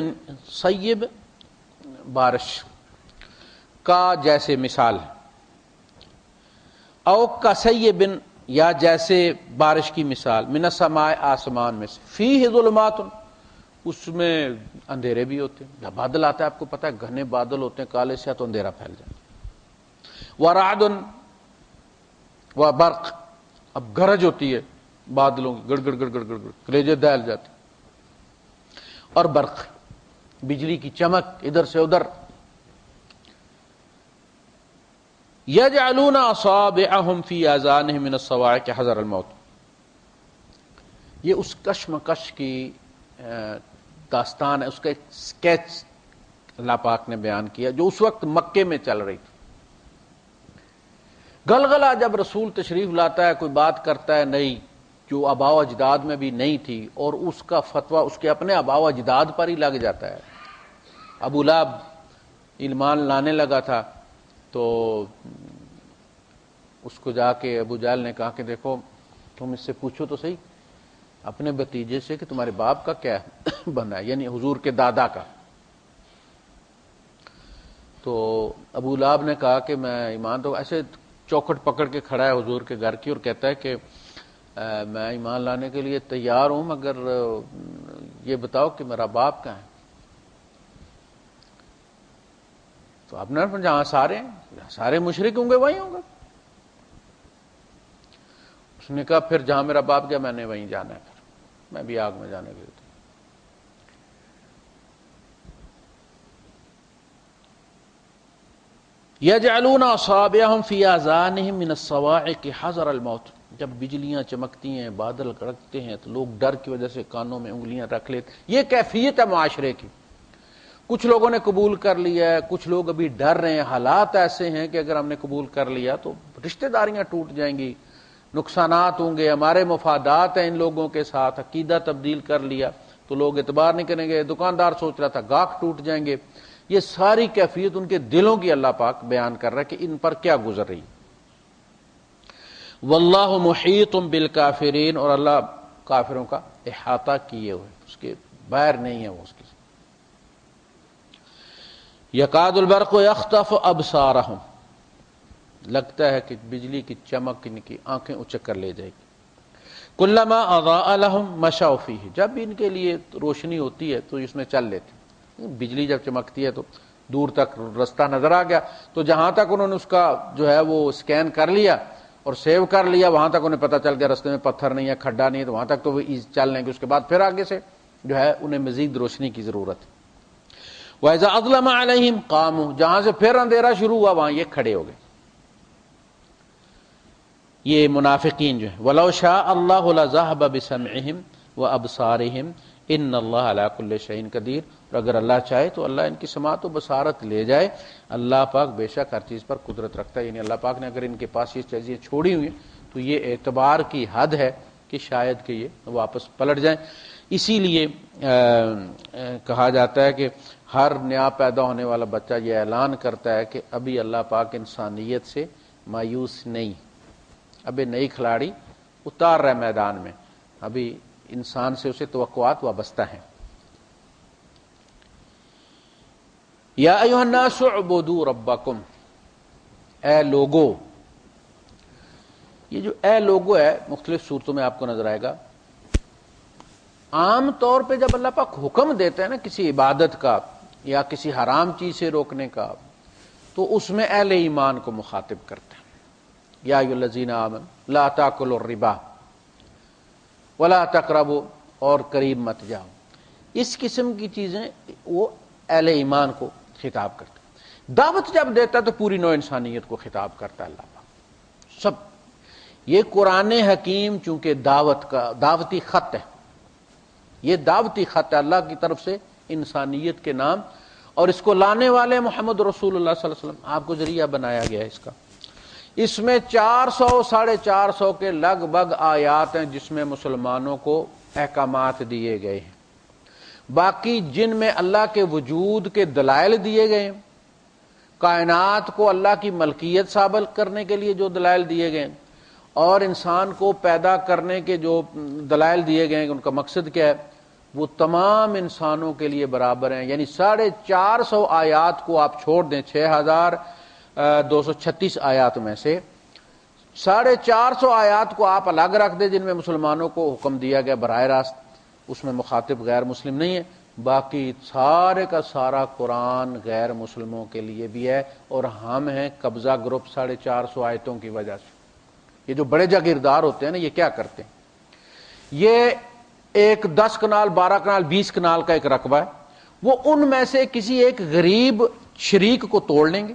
صیب بارش کا جیسے مثال ہے، او کصیب یا جیسے بارش کی مثال، من السماء آسمان میں سے، فیہ ظلمات، اس میں اندھیرے بھی ہوتے ہیں. جب بادل آتا ہے آپ کو پتہ ہے گھنے بادل ہوتے ہیں کالے سے تو اندھیرا پھیل جاتا ہے. ورعد وبرق، اب گرج ہوتی ہے بادلوں کی، گڑ گڑ گڑ گڑ گڑ گڑ، کلیجے دہل جاتے، اور برق بجلی کی چمک ادھر سے ادھر. یجعلون اصابعهم فی آذانهم من الصواعق حذر الموت، یہ اس کشمکش کی داستان ہے، اس کا ایک سکیچ اللہ پاک نے بیان کیا جو اس وقت مکے میں چل رہی تھی. گلگلہ جب رسول تشریف لاتا ہے، کوئی بات کرتا ہے نئی جو آباء و اجداد میں بھی نہیں تھی، اور اس کا فتویٰ اس کے اپنے آباء و اجداد پر ہی لگ جاتا ہے. ابو لہب ایمان لانے لگا تھا تو اس کو جا کے ابو جہل نے کہا کہ دیکھو تم اس سے پوچھو تو صحیح اپنے بھتیجے سے کہ تمہارے باپ کا کیا بنا ہے، یعنی حضور کے دادا کا. تو ابو لہب نے کہا کہ میں ایمان تو ایسے چوکھٹ پکڑ کے کھڑا ہے حضور کے گھر کی اور کہتا ہے کہ میں ایمان لانے کے لیے تیار ہوں، مگر یہ بتاؤ کہ میرا باپ کہاں ہے. تو آپ نے جہاں سارے مشرک ہوں گے وہیں ہوں گے. اس نے کہا پھر جہاں میرا باپ گیا میں نے وہیں جانا ہے، پھر میں بھی آگ میں جانے کے لیے. یجعلون اصابعهم فی آذانهم من الصواعق حذر الموت، جب بجلیاں چمکتی ہیں، بادل کڑکتے ہیں تو لوگ ڈر کی وجہ سے کانوں میں انگلیاں رکھ لیتے. یہ کیفیت ہے معاشرے کی. کچھ لوگوں نے قبول کر لیا ہے، کچھ لوگ ابھی ڈر رہے ہیں. حالات ایسے ہیں کہ اگر ہم نے قبول کر لیا تو رشتہ داریاں ٹوٹ جائیں گی، نقصانات ہوں گے، ہمارے مفادات ہیں ان لوگوں کے ساتھ. عقیدہ تبدیل کر لیا تو لوگ اعتبار نہیں کریں گے. دکاندار سوچ رہا تھا گاہک ٹوٹ جائیں گے. یہ ساری کیفیت ان کے دلوں کی اللہ پاک بیان کر رہا ہے کہ ان پر کیا گزر رہی. واللہ محیط بالکافرین، اور اللہ کافروں کا احاطہ کیے ہوئے، اس کے باہر نہیں ہے وہ اس کی. یکاد البرق یخطف ابصارہم، لگتا ہے کہ بجلی کی چمک ان کی آنکھیں اچک کر لے جائے گی. کلما اضاء لہم مشوا فیہ، جب ان کے لیے روشنی ہوتی ہے تو اس میں چل لیتے. بجلی جب چمکتی ہے تو دور تک رستہ نظر آ گیا، تو جہاں تک انہوں نے اس کا جو ہے وہ اسکین کر لیا اور سیو کر لیا، وہاں تک انہیں پتہ چل گیا رستے میں پتھر نہیں ہے، کھڈا نہیں ہے، تو وہاں تک تو وہ چل لیں گے، اس کے بعد پھر آگے سے جو ہے انہیں مزید روشنی کی ضرورت ہے۔ وَإِذَا أَظْلَمَ عَلَيْهِمْ قَامُوا، جہاں سے پھر اندھیرا شروع ہوا وہاں یہ کھڑے ہو گئے، یہ منافقین جو ہیں۔ وَلَوْ شَاءَ اللَّهُ لَذَهَبَ بِسَمْعِهِمْ وَأَبْصَارِهِمْ إِنَّ اللَّهَ عَلَىٰ كُلِّ شَيْءٍ قَدِيرٌ، اور اگر اللہ چاہے تو اللہ ان کی سماعت و بصارت لے جائے، اللہ پاک بے شک ہر چیز پر قدرت رکھتا ہے، یعنی اللہ پاک نے اگر ان کے پاس یہ چیزیں چھوڑی ہوئی ہیں تو یہ اعتبار کی حد ہے کہ شاید کہ یہ واپس پلٹ جائیں۔ اسی لیے کہا جاتا ہے کہ ہر نیا پیدا ہونے والا بچہ یہ اعلان کرتا ہے کہ ابھی اللہ پاک انسانیت سے مایوس نہیں، ابھی نئی کھلاڑی اتار رہے میدان میں، ابھی انسان سے اسے توقعات وابستہ ہیں۔ یا ایھا الناس اعبدوا ربکم، اے لوگو، یہ جو اے لوگو ہے مختلف صورتوں میں آپ کو نظر آئے گا۔ عام طور پہ جب اللہ پاک حکم دیتے ہیں نا کسی عبادت کا یا کسی حرام چیز سے روکنے کا، تو اس میں اہل ایمان کو مخاطب کرتے ہیں۔ یا ایھا الذین آمنوا لا تاکلوا الربا ولا تقربوا، اور قریب مت جاؤ، اس قسم کی چیزیں وہ اہل ایمان کو خطاب کرتے ہیں۔ دعوت جب دیتا ہے تو پوری نوع انسانیت کو خطاب کرتا ہے اللہ پاک سب۔ یہ قرآن حکیم چونکہ دعوتی خط ہے، یہ دعوتی خط ہے اللہ کی طرف سے انسانیت کے نام، اور اس کو لانے والے محمد رسول اللہ صلی اللہ علیہ وسلم، آپ کو ذریعہ بنایا گیا ہے اس کا۔ اس میں 400-450 کے لگ بھگ آیات ہیں جس میں مسلمانوں کو احکامات دیے گئے ہیں، باقی جن میں اللہ کے وجود کے دلائل دیے گئے ہیں، کائنات کو اللہ کی ملکیت ثابت کرنے کے لیے جو دلائل دیے گئے ہیں، اور انسان کو پیدا کرنے کے جو دلائل دیے گئے ہیں ان کا مقصد کیا ہے، وہ تمام انسانوں کے لیے برابر ہیں۔ یعنی 450 آیات کو آپ چھوڑ دیں، 6236 آیات میں سے 450 آیات کو آپ الگ رکھ دیں جن میں مسلمانوں کو حکم دیا گیا براہ راست، اس میں مخاطب غیر مسلم نہیں ہے، باقی سارے کا سارا قرآن غیر مسلموں کے لیے بھی ہے، اور ہم ہیں قبضہ گروپ 450 آیتوں کی وجہ سے۔ یہ جو بڑے جاگیردار ہوتے ہیں نا، یہ کیا کرتے ہیں، یہ ایک 10 کنال 12 کنال 20 کنال کا ایک رقبہ ہے، وہ ان میں سے کسی ایک غریب شریک کو توڑ لیں گے،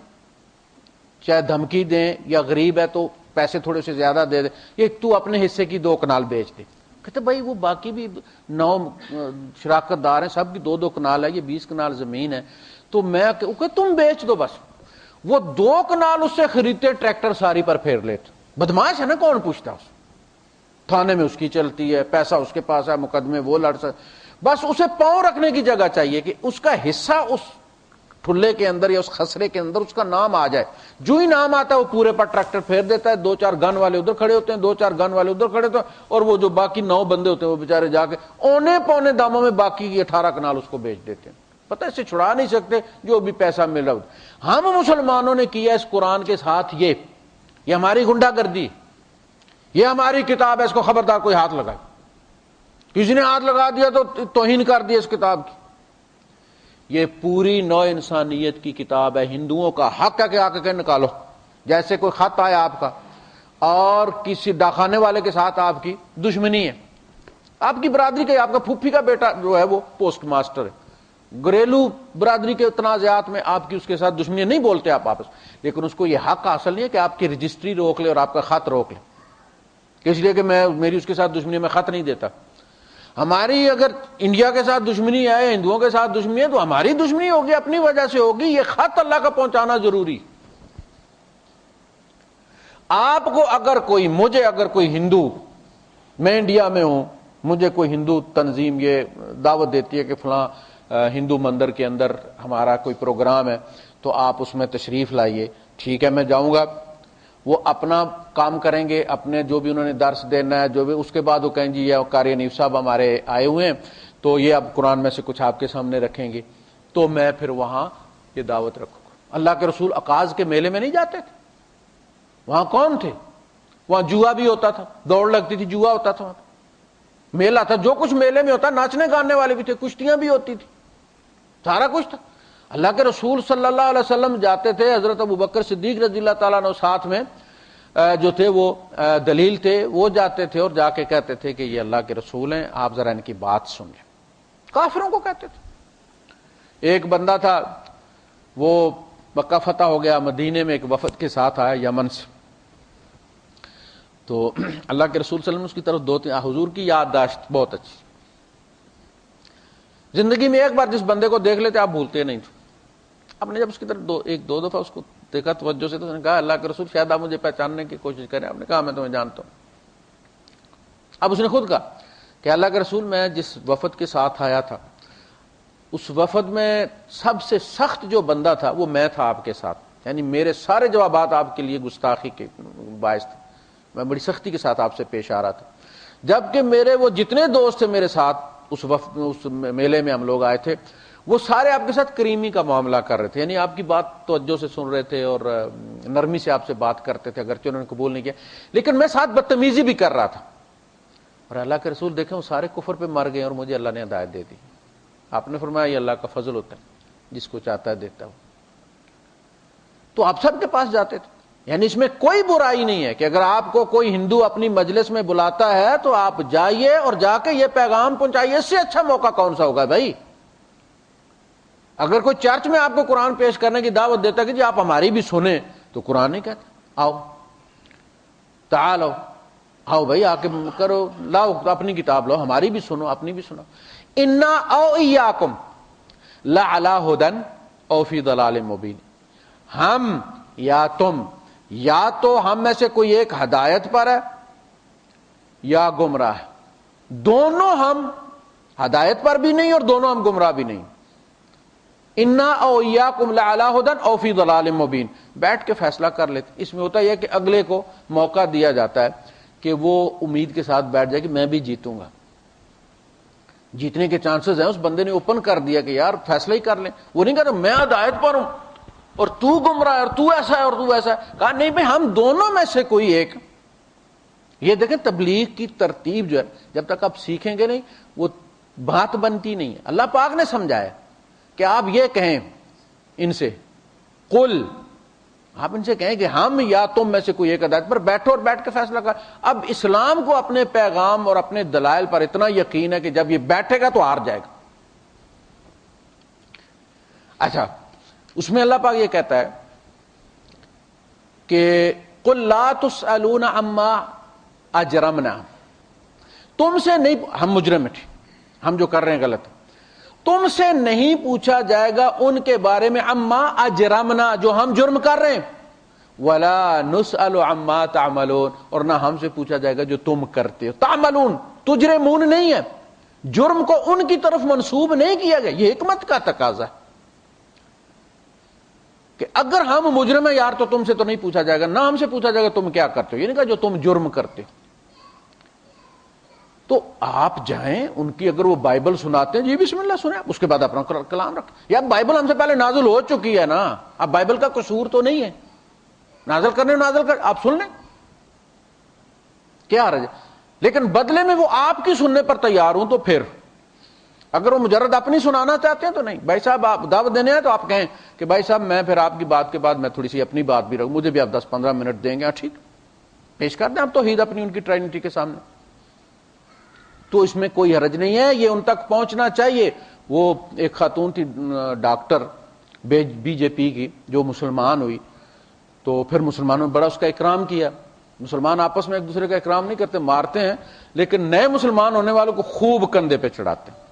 چاہے دھمکی دیں یا غریب ہے تو پیسے تھوڑے سے زیادہ دے دیں، یہ تو اپنے حصے کی 2 کنال بیچ دے۔ کہتے بھائی وہ باقی بھی 9 شراکت دار ہیں، سب کی 2-2 کنال ہے، یہ 20 کنال زمین ہے، تو میں کہ تم بیچ دو بس۔ وہ 2 کنال اس سے خریدتے، ٹریکٹر ساری پر پھیر لیتے۔ بدماش ہے نا، کون پوچھتا اس، تھانے میں اس کی چلتی ہے، پیسہ اس کے پاس ہے، مقدمے وہ لڑ سکتے، بس اسے پاؤں رکھنے کی جگہ چاہیے کہ اس کا حصہ اس ٹھلے کے اندر یا اس خسرے کے اندر اس کا نام آ جائے۔ جو ہی نام آتا ہے وہ پورے پر ٹریکٹر پھیر دیتا ہے، 2-4 گن والے ادھر کھڑے ہوتے ہیں، 2-4 گن والے ادھر کھڑے ہوتے ہیں، اور وہ جو باقی 9 بندے ہوتے ہیں وہ بیچارے جا کے اونے پونے داموں میں باقی کی 18 کنال اس کو بیچ دیتے ہیں۔ پتہ ہے اسے چھڑا نہیں سکتے جو بھی پیسہ مل رہا ہوتا۔ ہم مسلمانوں نے کیا اس قرآن کے ساتھ یہ ہماری گنڈا گردی، یہ ہماری کتاب ہے، اس کو خبردار کوئی ہاتھ لگائے، کسی نے ہاتھ لگا دیا تو توہین کر دیا اس کتاب کی۔ یہ پوری نوع انسانیت کی کتاب ہے، ہندوؤں کا حق ہے کہ آ کے نکالو، جیسے کوئی خط آیا آپ کا اور کسی ڈاکخانے والے کے ساتھ آپ کی دشمنی ہے، آپ کی برادری کا، آپ کا پھوپھی کا بیٹا جو ہے وہ پوسٹ ماسٹر ہے، گھریلو برادری کے تنازعات میں آپ کی اس کے ساتھ دشمنی نہیں بولتے آپ آپس، لیکن اس کو یہ حق حاصل نہیں ہے کہ آپ کی رجسٹری روک لے اور آپ کا خط روک لے، اس لیے کہ میری اس کے ساتھ دشمنی، میں خط نہیں دیتا۔ ہماری اگر انڈیا کے ساتھ دشمنی ہے، ہندوؤں کے ساتھ دشمنی ہے، تو ہماری دشمنی ہوگی، اپنی وجہ سے ہوگی، یہ خط اللہ کا پہنچانا ضروری۔ آپ کو مجھے اگر کوئی ہندو، میں انڈیا میں ہوں، مجھے کوئی ہندو تنظیم یہ دعوت دیتی ہے کہ فلاں ہندو مندر کے اندر ہمارا کوئی پروگرام ہے تو آپ اس میں تشریف لائیے، ٹھیک ہے میں جاؤں گا، وہ اپنا کام کریں گے، اپنے جو بھی انہوں نے درس دینا ہے، جو بھی، اس کے بعد وہ کہیں جی یہ قاری حنیف صاحب ہمارے آئے ہوئے ہیں تو یہ اب قرآن میں سے کچھ آپ کے سامنے رکھیں گے، تو میں پھر وہاں یہ دعوت رکھوں گا۔ اللہ کے رسول عکاظ کے میلے میں نہیں جاتے تھے، وہاں کون تھے؟ وہاں جوا بھی ہوتا تھا، دوڑ لگتی تھی، جوا ہوتا تھا، وہاں میلہ تھا، جو کچھ میلے میں ہوتا، ناچنے گانے والے بھی تھے، کشتیاں بھی ہوتی تھی، سارا کچھ تھا. اللہ کے رسول صلی اللہ علیہ وسلم جاتے تھے, حضرت ابوبکر صدیق رضی اللہ تعالیٰ عنہ ساتھ میں جو تھے وہ دلیل تھے, وہ جاتے تھے اور جا کے کہتے تھے کہ یہ اللہ کے رسول ہیں, آپ ذرا ان کی بات سن لیں. کافروں کو کہتے تھے. ایک بندہ تھا, وہ مکہ فتح ہو گیا, مدینے میں ایک وفد کے ساتھ آیا یمن سے. تو اللہ کے رسول صلی اللہ علیہ وسلم اس کی طرف دو تین, حضور کی یادداشت بہت اچھی, زندگی میں ایک بار جس بندے کو دیکھ لیتے آپ بھولتے نہیں تھے. آپ نے جب اس کی طرف ایک دو دفعہ اس کو دیکھا توجہ سے, تو نے کہا اللہ کے رسول شاید آپ مجھے پہچاننے کی کوشش کریں. آپ نے کہا میں تمہیں جانتا ہوں. اب اس نے خود کہا کہ اللہ کے رسول میں جس وفد کے ساتھ آیا تھا, اس وفد میں سب سے سخت جو بندہ تھا وہ میں تھا آپ کے ساتھ, یعنی میرے سارے جوابات آپ کے لیے گستاخی کے باعث تھے, میں بڑی سختی کے ساتھ آپ سے پیش آ رہا تھا. جبکہ میرے وہ جتنے دوست تھے میرے ساتھ اس وفد, اس میلے میں ہم لوگ آئے تھے, وہ سارے آپ کے ساتھ کریمی کا معاملہ کر رہے تھے, یعنی آپ کی بات توجہ سے سن رہے تھے اور نرمی سے آپ سے بات کرتے تھے, اگرچہ انہوں نے قبول نہیں کیا, لیکن میں ساتھ بدتمیزی بھی کر رہا تھا. اور اللہ کے رسول دیکھیں وہ سارے کفر پہ مر گئے اور مجھے اللہ نے ہدایت دے دی. آپ نے فرمایا یہ اللہ کا فضل ہوتا ہے, جس کو چاہتا ہے دیتا ہے. تو آپ سب کے پاس جاتے تھے, یعنی اس میں کوئی برائی نہیں ہے کہ اگر آپ کو کوئی ہندو اپنی مجلس میں بلاتا ہے تو آپ جائیے اور جا کے یہ پیغام پہنچائیے. اس سے اچھا موقع کون سا ہوگا بھائی؟ اگر کوئی چرچ میں آپ کو قرآن پیش کرنے کی دعوت دیتا کہ جی آپ ہماری بھی سنیں, تو قرآن نہیں کہتا آؤ تعالو, آؤ بھائی آ کے کرو, لاؤ اپنی کتاب لاؤ, ہماری بھی سنو اپنی بھی سنو. انا او ایاکم لعلی ھدی او فی ضلال مبین, ہم یا تم, یا تو ہم میں سے کوئی ایک ہدایت پر ہے یا گمراہ ہے, دونوں ہم ہدایت پر بھی نہیں اور دونوں ہم گمراہ بھی نہیں. انا او ایاکم لعلی ھدی او فی ضلال مبین, بیٹھ کے فیصلہ کر لیتے. اس میں ہوتا یہ کہ اگلے کو موقع دیا جاتا ہے کہ وہ امید کے ساتھ بیٹھ جائے کہ میں بھی جیتوں گا. جیتنے کے چانسز ہیں. اس بندے نے اوپن کر دیا کہ یار فیصلہ ہی کر لیں. وہ نہیں کہتا میں ہدایت پر ہوں اور تو گمراہ ہے اور تو ایسا ہے اور تو ایسا ہے. کہا نہیں بھائی ہم دونوں میں سے کوئی ایک. یہ دیکھیں تبلیغ کی ترتیب جو ہے جب تک آپ سیکھیں گے نہیں وہ بات بنتی نہیں ہے. اللہ پاک نے سمجھایا کہ آپ یہ کہیں ان سے, قل, آپ ان سے کہیں کہ ہم یا تم میں سے کوئی ایک ہدایت پر, بیٹھو اور بیٹھ کے فیصلہ کر. اب اسلام کو اپنے پیغام اور اپنے دلائل پر اتنا یقین ہے کہ جب یہ بیٹھے گا تو ہار جائے گا. اچھا, اس میں اللہ پاک یہ کہتا ہے کہ قل لا تسألون عما اجرمنا, تم سے نہیں, ہم مجرم ہیں, ہم جو کر رہے ہیں غلط, تم سے نہیں پوچھا جائے گا ان کے بارے میں عما اجرمنا, جو ہم جرم کر رہے ہیں, ولا نسأل عما تعملون, اور نہ ہم سے پوچھا جائے گا جو تم کرتے ہو. تعملون تجرمون نہیں ہے, جرم کو ان کی طرف منسوب نہیں کیا گیا. یہ حکمت کا تقاضا ہے کہ اگر ہم مجرم ہیں یار تو تم سے تو نہیں پوچھا جائے گا, نہ ہم سے پوچھا جائے گا تم کیا کرتے ہو, یہ نہیں کہا جو تم جرم کرتے ہو. تو آپ جائیں ان کی, اگر وہ بائبل سناتے ہیں جی بسم اللہ سنیں, اس کے بعد اپنا کلام رکھ. یا بائبل ہم سے پہلے نازل ہو چکی ہے نا, اب بائبل کا قصور تو نہیں ہے, نازل کرنے نازل کر آپ سن لیں, کیا حرج ہے. لیکن بدلے میں وہ آپ کی سننے پر تیار ہوں تو پھر, اگر وہ مجرد اپنی سنانا چاہتے ہیں تو نہیں. بھائی صاحب آپ دعوت دینے ہیں تو آپ کہیں کہ بھائی صاحب میں پھر آپ کی بات کے بعد میں تھوڑی سی اپنی بات بھی رکھوں, مجھے بھی آپ 10-15 منٹ دیں گے, ٹھیک پیش کر دیں آپ توحید اپنی ان کی ٹرینٹی کے سامنے. تو اس میں کوئی حرج نہیں ہے, یہ ان تک پہنچنا چاہیے. وہ ایک خاتون تھی ڈاکٹر بی جے پی کی, جو مسلمان ہوئی, تو پھر مسلمانوں نے بڑا اس کا اکرام کیا. مسلمان آپس میں ایک دوسرے کا اکرام نہیں کرتے, مارتے ہیں, لیکن نئے مسلمان ہونے والوں کو خوب کندھے پہ چڑھاتے ہیں.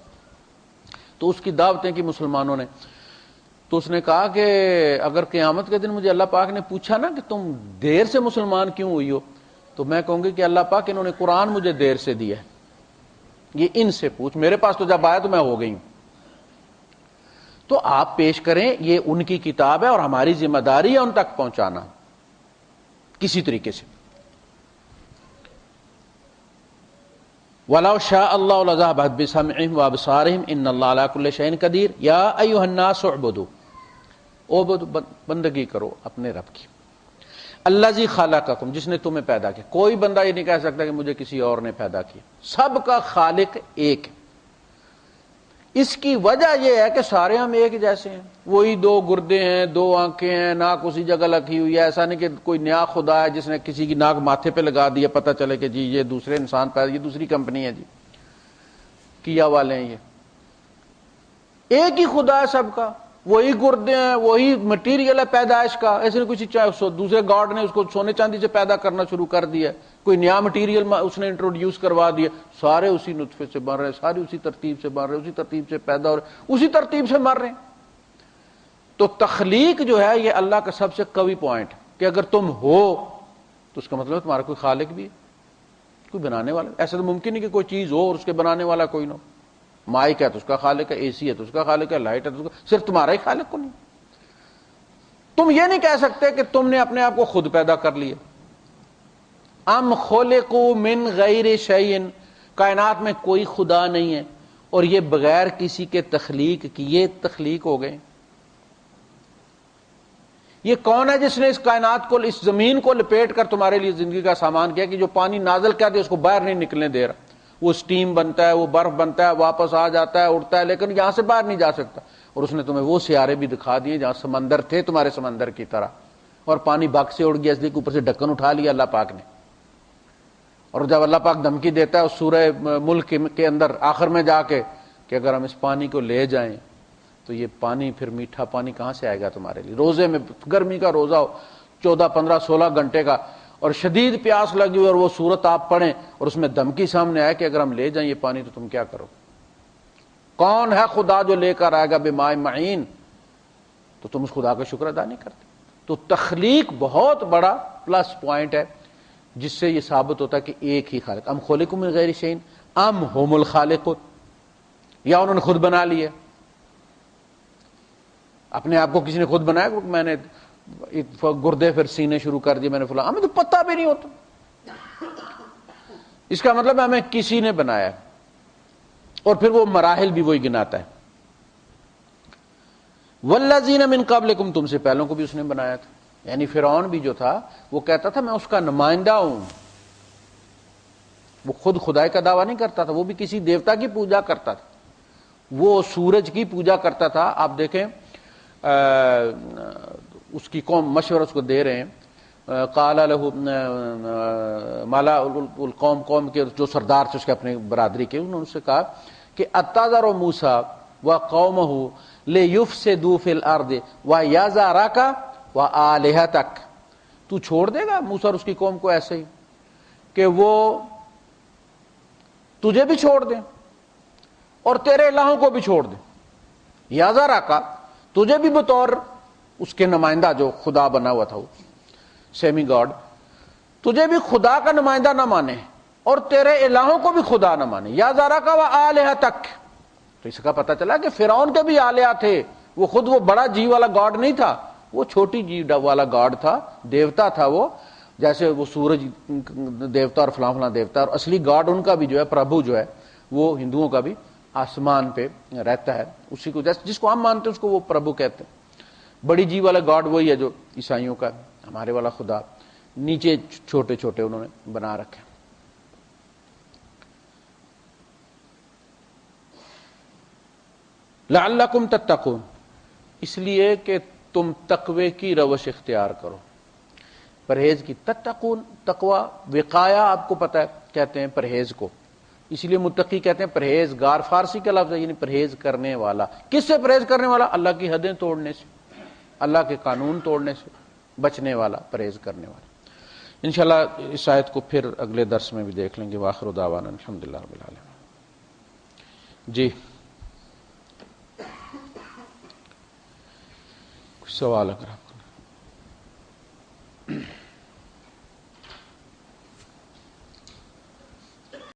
تو اس کی دعوتیں کی مسلمانوں نے. تو اس نے کہا کہ اگر قیامت کے دن مجھے اللہ پاک نے پوچھا نا کہ تم دیر سے مسلمان کیوں ہوئی ہو, تو میں کہوں گی کہ اللہ پاک انہوں نے قرآن مجھے دیر سے دیا ہے, یہ ان سے پوچھ, میرے پاس تو جب آیا تو میں ہو گئی ہوں. تو آپ پیش کریں, یہ ان کی کتاب ہے اور ہماری ذمہ داری ہے ان تک پہنچانا کسی طریقے سے. وَلَوْ شَاءَ اللَّهُ لَذَهَبَ بِسَمْعِهِمْ وَأَبْصَارِهِمْ إِنَّ اللَّهَ عَلَى كُلِّ شَيْءٍ قَدِيرٌ يَا أَيُّهَا النَّاسُ اعْبُدُوا, بندگی کرو اپنے رب کی, الذی خلقکم, جس نے تمہیں پیدا کیا. کوئی بندہ یہ نہیں کہہ سکتا کہ مجھے کسی اور نے پیدا کیا, سب کا خالق ایک ہے. اس کی وجہ یہ ہے کہ سارے ہم ایک جیسے ہیں، وہی دو گردے ہیں، دو آنکھیں ہیں، ناک اسی جگہ لگی ہوئی ہے. ایسا نہیں کہ کوئی نیا خدا ہے جس نے کسی کی ناک ماتھے پہ لگا دیا، پتہ چلے کہ جی یہ دوسرے انسان پیدا، یہ دوسری کمپنی ہے جی، کیا والے ہیں. یہ ایک ہی خدا ہے سب کا، وہی گردے ہیں، وہی مٹیریل ہے پیدائش کا. ایسے نہیں کچھ چاہے دوسرے گاڈ نے اس کو سونے چاندی سے پیدا کرنا شروع کر دیا، کوئی نیا مٹیریل اس نے انٹروڈیوس کروا دیا. سارے اسی نطفے سے بن رہے ہیں، سارے اسی ترتیب سے بن رہے ہیں، اسی ترتیب سے پیدا ہو رہے، اسی ترتیب سے مر رہے ہیں. تو تخلیق جو ہے یہ اللہ کا سب سے قوی پوائنٹ، کہ اگر تم ہو تو اس کا مطلب تمہارا کوئی خالق بھی ہے، کوئی بنانے والا. ایسا تو ممکن نہیں کہ کوئی چیز ہو اور اس کے بنانے والا کوئی نہ ہو. مائک ہے تو اس کا خالق ہے، اے سی ہے تو اس کا خالق ہے، لائٹ ہے تو اس کا، صرف تمہارا ہی خالق کو نہیں. تم یہ نہیں کہہ سکتے کہ تم نے اپنے آپ کو خود پیدا کر لیا. ام خلقوا من غیر شیء، کائنات میں کوئی خدا نہیں ہے اور یہ بغیر کسی کے تخلیق کیے تخلیق ہو گئے. یہ کون ہے جس نے اس کائنات کو، اس زمین کو لپیٹ کر تمہارے لیے زندگی کا سامان کیا کہ جو پانی نازل کر دے اس کو باہر نہیں نکلنے دے رہا. وہ سٹیم بنتا ہے، وہ برف بنتا ہے، واپس آ جاتا ہے، اڑتا ہے، لیکن یہاں سے باہر نہیں جا سکتا. اور اس نے تمہیں وہ سیارے بھی دکھا دیے جہاں سمندر تھے تمہارے سمندر کی طرح، اور پانی بگ سے اڑ گیا اس لیے کہ اوپر سے ڈھکن اٹھا لیا اللہ پاک نے. اور جب اللہ پاک دھمکی دیتا ہے اس سورہ ملک کے اندر آخر میں جا کے کہ اگر ہم اس پانی کو لے جائیں تو یہ پانی پھر میٹھا پانی کہاں سے آئے گا تمہارے لیے. روزے میں، گرمی کا روزہ ہو 14 15 16 گھنٹے کا اور شدید پیاس لگی ہوئی اور وہ صورت آپ پڑھیں اور اس میں دھمکی سامنے آئے کہ اگر ہم لے جائیں یہ پانی تو تم کیا کرو. کون ہے خدا جو لے کر آئے گا بماء معین؟ تو تم اس خدا کا شکر ادا نہیں کرتے. تو تخلیق بہت بڑا پلس پوائنٹ ہے جس سے یہ ثابت ہوتا ہے کہ ایک ہی خالق. ام خلقوا من غیر شیء ام هم الخالقون، یا انہوں نے خود بنا لیا، اپنے آپ کو کسی نے خود بنایا. میں نے گردے پھر سینے شروع کر دیے، میں نے فلاں، ہمیں تو پتہ بھی نہیں ہوتا. اس کا مطلب ہمیں کسی نے بنایا، اور پھر وہ مراحل بھی وہی گناتا ہے. والذین من قبلکم، تم سے پہلوں کو بھی اس نے بنایا تھا. یعنی فرعون بھی جو تھا وہ کہتا تھا میں اس کا نمائندہ ہوں، وہ خود خدائی کا دعویٰ نہیں کرتا تھا، وہ بھی کسی دیوتا کی پوجا کرتا تھا، وہ سورج کی پوجا کرتا تھا. آپ دیکھیں اس کی قوم مشورہ اس کو دے رہے ہیں، قال له مالا القوم، قوم کے جو سردار تھے اس کے اپنے برادری کے، انہوں نے سے کہا کہ اتذر موسیٰ وقومہ لیفسدوا فی الارض ویذرک وآلہتک، تو چھوڑ دے گا موسیٰ اور اس کی قوم کو ایسے ہی کہ وہ تجھے بھی چھوڑ دیں اور تیرے الہوں کو بھی چھوڑ دیں. یذرک، تجھے بھی بطور اس کے نمائندہ جو خدا بنا ہوا تھا وہ سیمی گاڈ، تجھے بھی خدا کا نمائندہ نہ مانے اور تیرے الہوں کو بھی خدا نہ مانے. یذرک وآلہتک، تو اس کا پتہ چلا کہ فرعون کے بھی آلیہ تھے، وہ خود وہ بڑا جی والا گاڈ نہیں تھا، وہ چھوٹی جی والا گاڈ تھا، دیوتا تھا وہ. جیسے وہ سورج دیوتا اور فلاں فلاں دیوتا، اور اصلی گاڈ ان کا بھی جو ہے پربھو جو ہے وہ ہندوؤں کا بھی آسمان پہ رہتا ہے، اسی کو جس کو ہم مانتے ہیں اس کو وہ پربھو کہتے ہیں. بڑی جی والا گاڈ وہی ہے جو عیسائیوں کا، ہمارے والا خدا نیچے چھوٹے چھوٹے انہوں نے بنا رکھے. لعلکم تتقون، اس لیے کہ تم تقوی کی روش اختیار کرو، پرہیز کی. تتقون، تقوی وقایا آپ کو پتہ ہے کہتے ہیں پرہیز کو، اسی لیے متقی کہتے ہیں پرہیزگار، فارسی کا لفظ ہے یعنی پرہیز کرنے والا. کس سے پرہیز کرنے والا؟ اللہ کی حدیں توڑنے سے، اللہ کے قانون توڑنے سے بچنے والا، پرہیز کرنے والا. انشاءاللہ اس آیت کو پھر اگلے درس میں بھی دیکھ لیں گے. وآخر دعوانا الحمدللہ رب العالمین. جی کچھ سوال اگر آپ